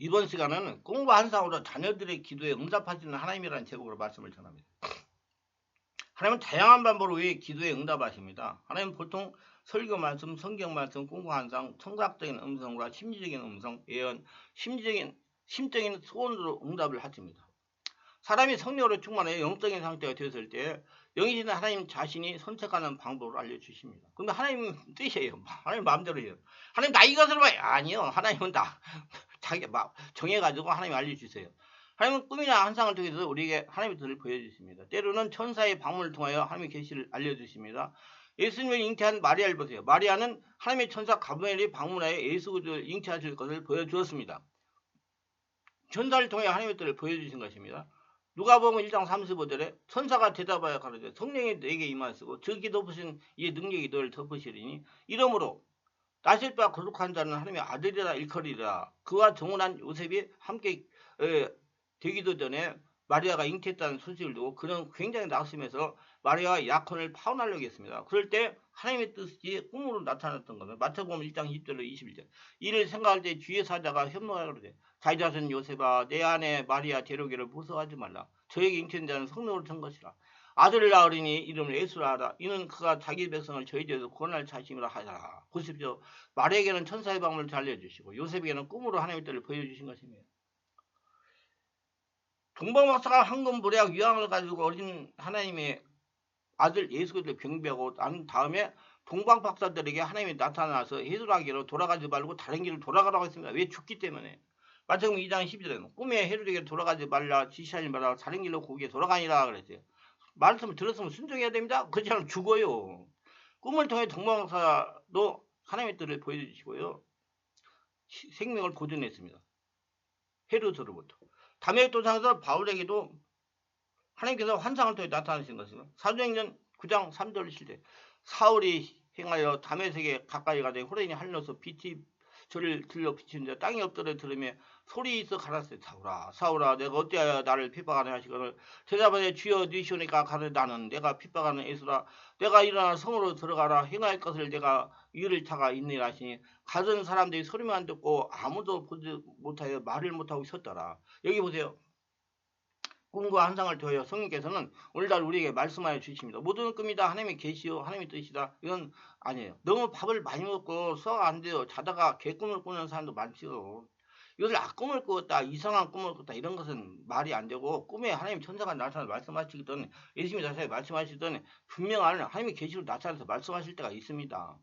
이번 시간은 꿈과 환상으로 자녀들의 기도에 응답하시는 하나님이라는 제목으로 말씀을 전합니다. 하나님은 다양한 방법으로 우리의 기도에 응답하십니다. 하나님은 보통 설교 말씀, 성경 말씀, 꿈과 환상, 청각적인 음성과 심리적인 음성, 예언, 심적인 소원으로 응답을 하십니다. 사람이 성령으로 충만해 영적인 상태가 되었을 때 영이신 하나님 자신이 선택하는 방법을 알려주십니다. 근데 하나님 뜻이에요. 하나님 마음대로 해요. 하나님 나 이것을 봐요. 아니요. 하나님은 다 자기 막 정해가지고 하나님 알려주세요. 하나님은 꿈이나 환상을 통해서 우리에게 하나님의 뜻을 보여주십니다. 때로는 천사의 방문을 통하여 하나님의 계시를 알려주십니다. 예수님을 잉태한 마리아를 보세요. 마리아는 하나님의 천사 가브리엘이 방문하여 예수 그리스도를 잉태하실 것을 보여주었습니다. 천사를 통해 하나님의 뜻을 보여주신 것입니다. 누가복음 1장 35절에 천사가 대답하여 가로되 성령이 내게 임하시고 저기 덮으신 이의 능력이 너를 덮으시리니 이러므로 나실 바 거룩한 자는 하나님의 아들이라 일컬이라. 그와 정혼한 요셉이 함께 되기도 전에 마리아가 잉태했다는 소식을 두고 그는 굉장히 낙심해서 마리아와 약혼을 파혼하려고 했습니다. 그럴 때 하나님의 뜻이 꿈으로 나타났던 것은 마태복음 1장 10절로 21절. 이를 생각할 때 주의 사자가 현명하게 그러되 자기 자손 요셉아 내 아내 마리아 데려오기를 무서워하지 말라. 저에게 잉태된 자는 성령으로 천 것이라. 아들을 낳으리니 이름을 예수라 하라. 이는 그가 자기 백성을 저희들에서 구원할 자신이라 하라. 보십시오. 마리아에게는 천사의 방문을 알려주시고 요셉에게는 꿈으로 하나님의 뜻을 보여주신 것입니다. 동방박사가 황금보레약 유황을 가지고 어린 하나님의 아들 예수 그리스도를 병비하고 난 다음에 동방박사들에게 하나님이 나타나서 헤로드에게로 돌아가지 말고 다른 길로 돌아가라고 했습니다. 왜? 죽기 때문에. 마태복음 2장 12절에는 꿈에 헤로드에게 돌아가지 말라 지시하지 말라 다른 길로 거기에 돌아가니라 그랬어요. 말씀을 들었으면 순종해야 됩니다. 그렇지 않으면 죽어요. 꿈을 통해 동방박사도 하나님의 뜻을 보여주시고요. 생명을 보존했습니다. 헤로드로부터. 다메섹도상에서 바울에게도 하나님께서 환상을 통해 나타나신 것입니다. 사도행전 9장 3절 7절 사울이 행하여 다메섹에 가까이 가되 호련히 하늘로서 빛이 저를 들려 비치는데 땅이 엎드려 들으며 소리 있어 가라사대 사울아 사울아 내가 어찌하여 나를 핍박하냐 하시거늘 대답하되 주여 니시오니까 가르 나는 내가 핍박하는 예수라 내가 일어나 성으로 들어가라 행할 것을 내가 이를 차가 있느니라 하시니 가던 사람들이 소리만 듣고 아무도 보지 못하여 말을 못하고 있었더라. 여기 보세요. 꿈과 환상을 통하여 성령께서는 오늘날 우리에게 말씀하여 주십니다. 모든 꿈이다 하나님의 계시요 하나님의 뜻이다 이건 아니에요. 너무 밥을 많이 먹고 소화가 안 돼요. 자다가 개꿈을 꾸는 사람도 많지요. 이것을 악꿈을 꾸었다 이상한 꿈을 꿨다 이런 것은 말이 안 되고 꿈에 하나님 천사가 나타나서 말씀하시던 예수님이 나타나서 말씀하시던 분명한 하나님의 계시로 나타나서 말씀하실 때가 있습니다.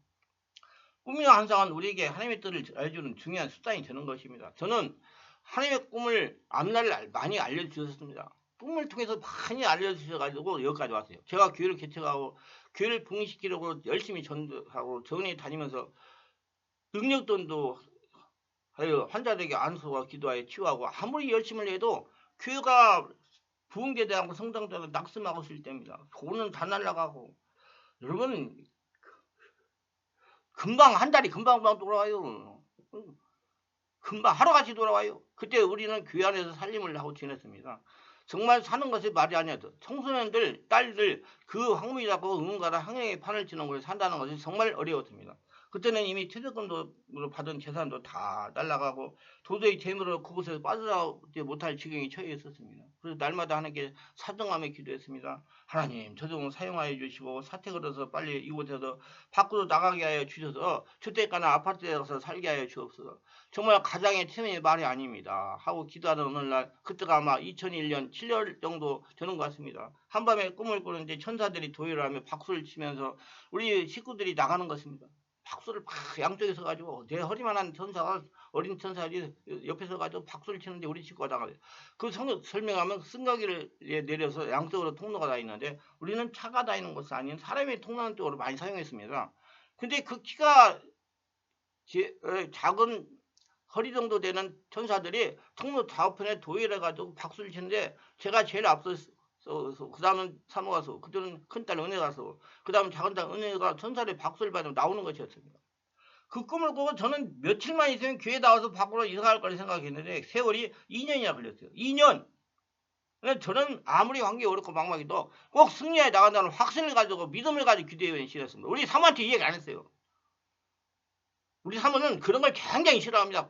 꿈이나 환상은 우리에게 하나님의 뜻을 알려주는 중요한 수단이 되는 것입니다. 저는 하나님의 꿈을 앞날 많이 알려주셨습니다. 꿈을 통해서 많이 알려주셔가지고 여기까지 왔어요. 제가 교회를 개척하고 교회를 부흥시키려고 열심히 전도하고 정원에 다니면서 능력돈도 하여 환자들에게 안수와 기도하여 치유하고 아무리 열심히 해도 교회가 부흥제대하고 성장자가 낙심하고 있을 때입니다. 돈은 다 날라가고 여러분 금방 한 달이 금방 돌아와요. 금방 하루같이 돌아와요. 그때 우리는 교회 안에서 살림을 하고 지냈습니다. 정말 사는 것이 말이 아니어도 청소년들, 딸들 그 황무지 잡고 응가라 항해의 판을 치는 곳에 산다는 것이 정말 어려웠습니다. 그때는 이미 퇴직금으로 받은 재산도 다 날아가고 도저히 재물로 그곳에서 빠져나오지 못할 지경에 처해 있었습니다. 그래서 날마다 하나님께 사정하며 기도했습니다. 하나님 저 좀 사용하여 주시고 사택 얻어서 빨리 이곳에서 밖으로 나가게 하여 주셔서 주택가나 아파트에 가서 살게 하여 주옵소서. 정말 가장의 체면이 말이 아닙니다. 하고 기도하는 오늘날 그때가 아마 2001년 7월 정도 되는 것 같습니다. 한밤에 꿈을 꾸는데 천사들이 도의를 하며 박수를 치면서 우리 식구들이 나가는 것입니다. 박수를 막 양쪽에 서가지고 내 허리만한 천사가 어린 천사들이 옆에 서가지고 박수를 치는데 우리 식구가 나가요. 그 설명하면 승가기를 내려서 양쪽으로 통로가 다 있는데 우리는 차가 다니는 것이 아닌 사람이 통로하는 쪽으로 많이 사용했습니다. 근데 그 키가 작은 허리 정도 되는 천사들이 통로 좌우편에 도의를 해가지고 박수를 치는데 제가 제일 앞서서 그 다음은 사모가서 그때는 큰딸 은혜가서 그 다음 작은딸 은혜가 천사의 박수를 받으면 나오는 것이었습니다. 그 꿈을 꾸고 저는 며칠만 있으면 교회 나와서 밖으로 이사갈 거라 생각했는데 세월이 2년이나 걸렸어요. 2년! 저는 아무리 관계 어렵고 막막해도 꼭 승리하에 나간다는 확신을 가지고 믿음을 가지고 기도해 지냈습니다. 우리 사모한테 이 얘기 안 했어요. 우리 사모는 그런 걸 굉장히 싫어합니다.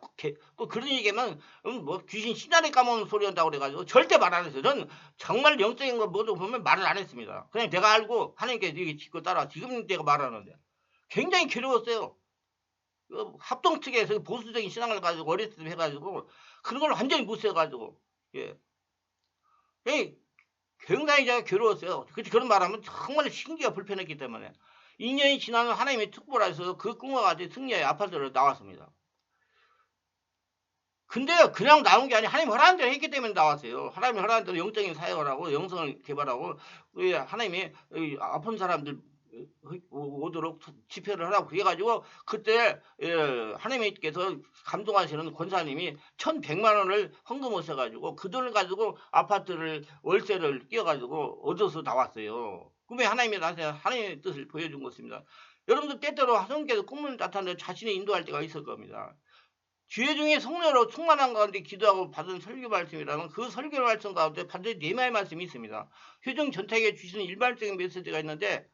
또 그런 얘기하면 뭐 귀신 씨다리 까먹는 소리 한다고 그래가지고 절대 말 안 했어요. 전 정말 영적인 거 모두 보면 말을 안 했습니다. 그냥 내가 알고 하나님께 이게 짓고 따라 지금 내가 말하는데 굉장히 괴로웠어요. 합동 측에서 보수적인 신앙을 가지고 어렸을 때 해가지고 그런 걸 완전히 못 써가지고 예. 굉장히 제가 괴로웠어요. 그런 말하면 정말 신기가 불편했기 때문에 2년이 지나면 하나님의 특보라서 그 꿈과 같이 승리의 아파트로 나왔습니다. 근데 그냥 나온 게 아니라 하나님 허락한 대로 했기 때문에 나왔어요. 하나님이 허락한 대로 영적인 사역을 하고 영성을 개발하고 하나님이 아픈 사람들 오도록 집회를 하라고 그래가지고 그때 하나님께서 감동하시는 권사님이 1,100만 원을 헌금을 써가지고 그 돈을 가지고 아파트를 월세를 끼워가지고 얻어서 나왔어요. 꿈에 하나님이 나한테 하나님의 뜻을 보여준 것입니다. 여러분들 때때로 하나님께서 꿈을 나타내 자신이 인도할 때가 있을 겁니다. 기회 중에 성령으로 충만한 가운데 기도하고 받은 설교 말씀이라면 그 설교 말씀 가운데 반드시 네마의 말씀이 있습니다. 효정 전택에 주시는 일반적인 메시지가 있는데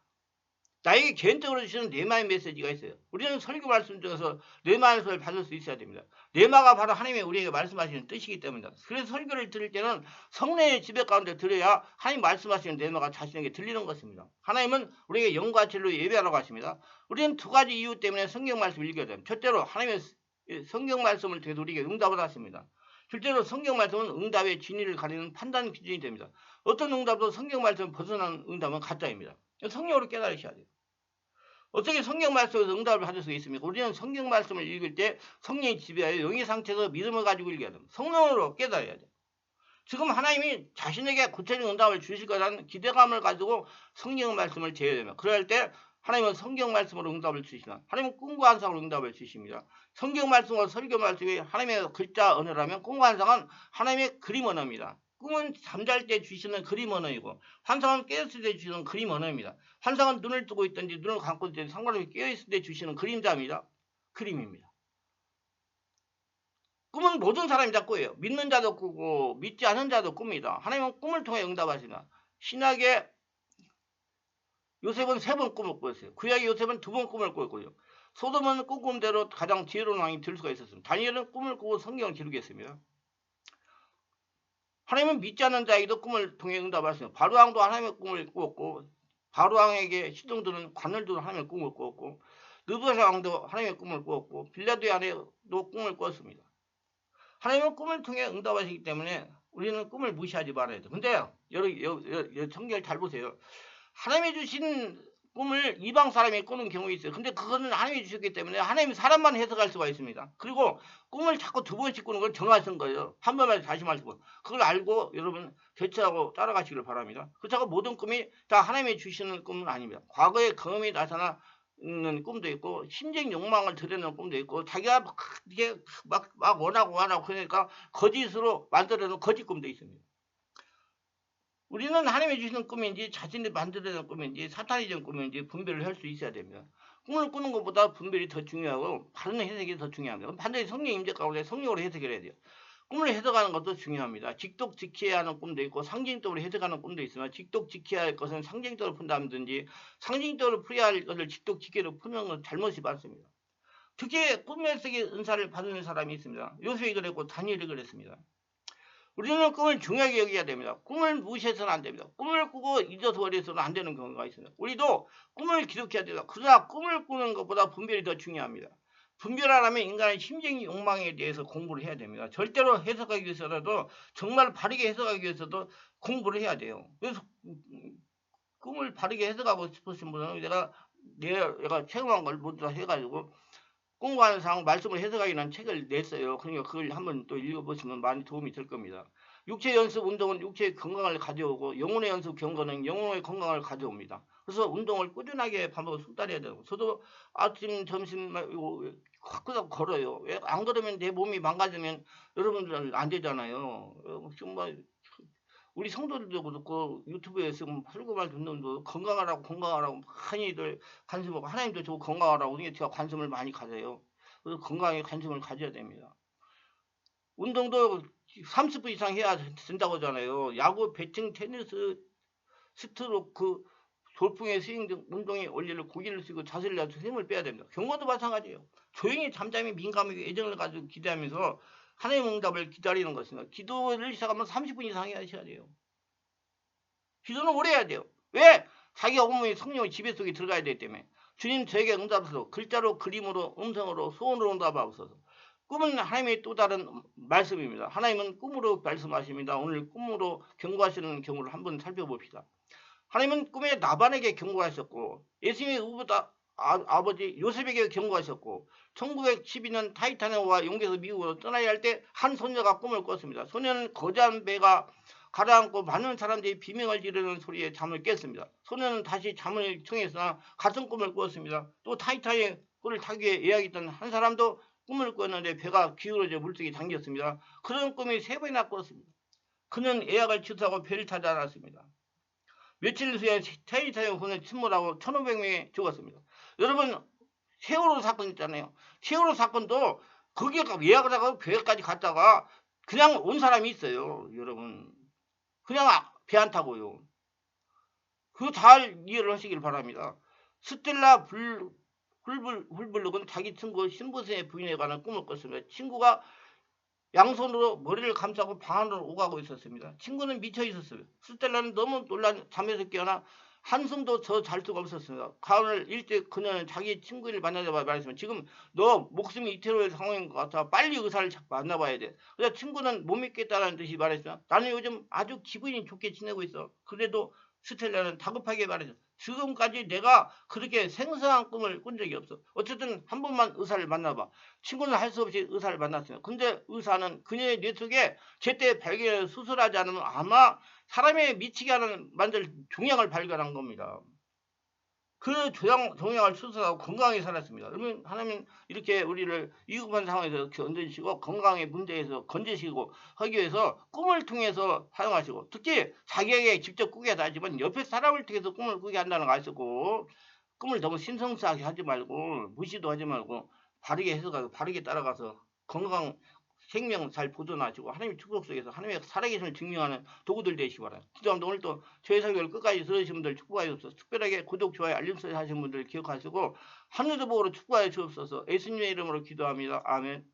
나에게 개인적으로 주시는 네마의 메시지가 있어요. 우리는 설교 말씀 중에서 네마의 말씀을 받을 수 있어야 됩니다. 네마가 바로 하나님이 우리에게 말씀하시는 뜻이기 때문이다. 그래서 설교를 들을 때는 성령의 지배 가운데 들어야 하나님 말씀하시는 네마가 자신에게 들리는 것입니다. 하나님은 우리에게 영과 진리로 예배하라고 하십니다. 우리는 두 가지 이유 때문에 성경 말씀을 읽어야 됩니다. 첫째로 하나님의 성경 말씀을 되돌리게 응답을 하십니다. 둘째로 성경 말씀은 응답의 진위를 가리는 판단 기준이 됩니다. 어떤 응답도 성경 말씀 벗어난 응답은 가짜입니다. 성령으로 깨달으셔야 돼요. 어떻게 성경 말씀에서 응답을 받을 수 있습니까? 우리는 성경 말씀을 읽을 때 성령이 지배하여 영의 상태에서 믿음을 가지고 읽어야 됩니다. 성령으로 깨달아야 돼요. 지금 하나님이 자신에게 구체적인 응답을 주실 거라는 기대감을 가지고 성경 말씀을 제어해야 됩니다. 그럴 때 하나님은 성경 말씀으로 응답을 주시나 하나님은 꿈과 환상으로 응답을 주십니다. 성경 말씀과 설교 말씀이 하나님의 글자 언어라면 꿈과 환상은 하나님의 그림 언어입니다. 꿈은 잠잘 때 주시는 그림 언어이고 환상은 깨었을 때 주시는 그림 언어입니다. 환상은 눈을 뜨고 있든지 눈을 감고 있든지 상관없이 깨어있을 때 주시는 그림자입니다. 그림입니다. 꿈은 모든 사람이 다 꾸예요. 믿는 자도 꾸고 믿지 않는 자도 꿉니다. 하나님은 꿈을 통해 응답하시나 신약의 요셉은 3번 꿈을 꿨어요. 구약의 요셉은 2번 꿈을 꿨고요. 소돔은 꿈대로 가장 지혜로운 왕이 될 수가 있었습니다. 다니엘은 꿈을 꾸고 성경을 기록했습니다. 하나님은 믿지 않는 자에게도 꿈을 통해 응답하셨습니다. 바로왕도 하나님의 꿈을 꾸었고 바로왕에게 시종들은 관을도 하나님의 꿈을 꾸었고 느부갓 왕도 하나님의 꿈을 꾸었고 빌라도의 아내도 꿈을 꿨습니다. 하나님은 꿈을 통해 응답하시기 때문에 우리는 꿈을 무시하지 말아야 돼요. 근데 여러분 성경을 잘 보세요. 하나님이 주신 꿈을 이방 사람이 꾸는 경우 있어요. 근데 그거는 하나님이 주셨기 때문에 하나님이 사람만 해석할 수가 있습니다. 그리고 꿈을 자꾸 2번씩 꾸는 건 정하신 거예요. 한 번만 다시 말씀을. 그걸 알고 여러분 대처하고 따라가시길 바랍니다. 그렇다고 모든 꿈이 다 하나님이 주시는 꿈은 아닙니다. 과거에 경험이 나타나는 꿈도 있고 심적 욕망을 드러내는 꿈도 있고 자기가 막 원하고 그러니까 거짓으로 만들어내는 거짓 꿈도 있습니다. 우리는 하나님이 주시는 꿈인지 자신이 만들어낸 꿈인지 사탄이 준 꿈인지 분별을 할 수 있어야 됩니다. 꿈을 꾸는 것보다 분별이 더 중요하고 바른 해석이 더 중요합니다. 반드시 성령 임재 가운데 성령으로 해석을 해야 돼요. 꿈을 해석하는 것도 중요합니다. 직독 지켜야 하는 꿈도 있고 상징적으로 해석하는 꿈도 있으나 직독 지켜야 할 것은 상징적으로 푼다든지 상징적으로 풀어야 할 것을 직독 지켜로 푸는 건 잘못이 많습니다. 특히 꿈 해석의 은사를 받는 사람이 있습니다. 요셉이 그랬고 다니엘이 그랬습니다. 우리는 꿈을 중요하게 여겨야 됩니다. 꿈을 무시해서는 안 됩니다. 꿈을 꾸고 잊어서 버려서는 안 되는 경우가 있습니다. 우리도 꿈을 기록해야 됩니다. 그러나 꿈을 꾸는 것보다 분별이 더 중요합니다. 분별하려면 인간의 심적 욕망에 대해서 공부를 해야 됩니다. 절대로 해석하기 위해서라도 정말 바르게 해석하기 위해서도 공부를 해야 돼요. 그래서 꿈을 바르게 해석하고 싶으신 분은 내가 체험한 걸 모두 다 해가지고 꿈과 환상 말씀을 해석하기 위한 책을 냈어요. 그러니까 그걸 한번 또 읽어보시면 많이 도움이 될 겁니다. 육체 연습 운동은 육체의 건강을 가져오고 영혼의 연습 경건은 영혼의 건강을 가져옵니다. 그래서 운동을 꾸준하게 반복을 숙달해야 되고 저도 아침 점심 가끔 걸어요. 왜 안 걸으면 내 몸이 망가지면 여러분들 안 되잖아요. 정말 우리 성도들도 그렇고 유튜브에서 설교말 듣는 분 건강하라고 많이들 관심을 하나님도 저 건강하라고 우리가 관심을 많이 가져요. 그래서 건강에 관심을 가져야 됩니다. 운동도 30분 이상 해야 된다고 하잖아요. 야구, 배팅, 테니스, 스트로크, 돌풍의 스윙 등 운동의 원리를 고기를 쓰고 자세를 내서 힘을 빼야 됩니다. 경고도 마찬가지예요. 조용히 잠잠히 민감하게 애정을 가지고 기도하면서 하나님의 응답을 기다리는 것입니다. 기도를 시작하면 30분 이상 하셔야 돼요. 기도는 오래 해야 돼요. 왜? 자기 온몸이 성령의 지배 속에 들어가야 되기 때문에. 주님 저에게 응답하소서. 글자로 그림으로 음성으로 소원으로 응답하소서. 꿈은 하나님의 또 다른 말씀입니다. 하나님은 꿈으로 말씀하십니다. 오늘 꿈으로 경고하시는 경우를 한번 살펴봅시다. 하나님은 꿈에 나반에게 경고하셨고 예수님의 의보다 아버지 요셉에게 경고하셨고 1912년 타이타닉호가 용기에서 미국으로 떠나야 할 때 한 소녀가 꿈을 꿨습니다. 소녀는 거대한 배가 가라앉고 많은 사람들이 비명을 지르는 소리에 잠을 깼습니다. 소녀는 다시 잠을 청했으나 같은 꿈을 꾸었습니다. 또 타이타닉호를 타기 위해 예약했던 한 사람도 꿈을 꿨는데 배가 기울어져 물속에 잠겼습니다. 그런 꿈이 3번이나 꿨습니다. 그는 예약을 취소하고 배를 타지 않았습니다. 며칠 후에 타이타닉호는 침몰하고 1,500명이 죽었습니다. 여러분 세월호 사건 있잖아요. 세월호 사건도 거기에 예약을 하고 배까지 갔다가 그냥 온 사람이 있어요. 여러분 그냥 배 안 타고요. 그거 잘 이해를 하시길 바랍니다. 스텔라 훌블룩은 자기 친구 신부생의 부인에 관한 꿈을 꿨습니다. 친구가 양손으로 머리를 감싸고 방 안으로 오가고 있었습니다. 친구는 미쳐 있었어요. 스텔라는 너무 놀란 잠에서 깨어나 한숨도 더 잘 수가 없었습니다. 가을 일찍 그녀는 자기 친구를 만나자마자 말했습니다. 지금 너 목숨이 이태로의 상황인 것 같아. 빨리 의사를 만나봐야 돼. 그래서 친구는 못 믿겠다는 듯이 말했습니다. 나는 요즘 아주 기분이 좋게 지내고 있어. 그래도 스텔라는 다급하게 말했죠. 지금까지 내가 그렇게 생생한 꿈을 꾼 적이 없어. 어쨌든 한 번만 의사를 만나봐. 친구는 할 수 없이 의사를 만났어요. 근데 의사는 그녀의 뇌 속에 제때 발견해서 수술하지 않으면 아마 사람의 미치게 하는 만들 종양을 발견한 겁니다. 그 종양을 수술하고 건강하게 살았습니다. 그러면 하나님 이렇게 우리를 위급한 상황에서 건져주시고 건강의 문제에서 건지시고 하기 위해서 꿈을 통해서 사용하시고 특히 자기에게 직접 꾸게 하지만 옆에 사람을 통해서 꿈을 꾸게 한다는 거 아시고 꿈을 너무 신성스하게 하지 말고 무시도 하지 말고 바르게 해석하고 바르게 따라가서 건강 생명 잘 보존하시고 하나님의 축복 속에서 하나님의 살아계심을 증명하는 도구들 되시기 바랍니다. 기도합니다. 오늘 또 저희 설교를 끝까지 들으신 분들 축복하시옵소서. 특별하게 구독, 좋아요, 알림 설정 하신 분들 기억하시고 하늘도 보고 축복하여 주옵소서. 예수님의 이름으로 기도합니다. 아멘.